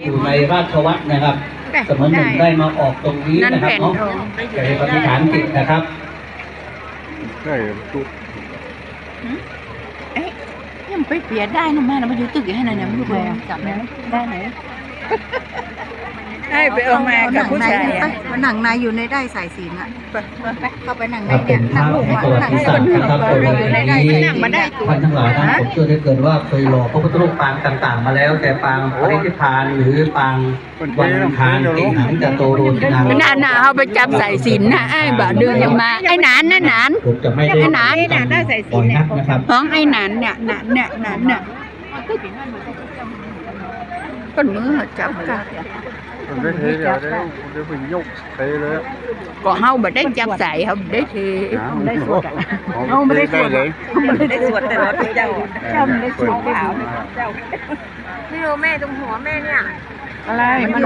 อยู่ในราชวัตรนะครับเสมือนหนึ่งได้มาออกตรงนี้นะครับเนาะแต่ปฏิฐานจิตนะครับได้ตุ๊กยังไปเปลี่ยนได้นะแม่เรามาอยู่ตึกอย่างนั้นนะไม่รู้ไปจับไหมได้ไหนให้ไปเอามากับผู้ชายมาหนังในอยู่ในได้สายสิญจน์อ่ะเข้าไปหนังในเนี่ยหนังลูกหนังคนนะครับอยู่ในได้หนังมาได้ท่านทั้งหลายท่านผมเชื่อได้เกินว่าเคยหล่อพระพุทธรูปปางต่างๆมาแล้วแต่ปางปรินิพพานหรือปางวันทานติหังจะโตโรตินังน่าเอาไปจับสายสิญจน์นะไอ้บ่เดินยังมาไอ้หนานนะหนานผมจะไม่ได้ไอ้หนานได้สายสิญจน์นะครับท้องไอ้หนานเนี่ยหนานเนี่ยก้นมือจับกันได้เทเดี๋ยวไปยกเทเลยก็เฮาบ่ได้จับใส่เฮาได้เทได้สวดเฮาไม่ได้สวดเลยไม่ได้สวดแต่เราเจ้าไม่ได้สวดเปล่าเจ้าไม่รู้แม่ตรงหัวแม่เนี่ยอะไรมัน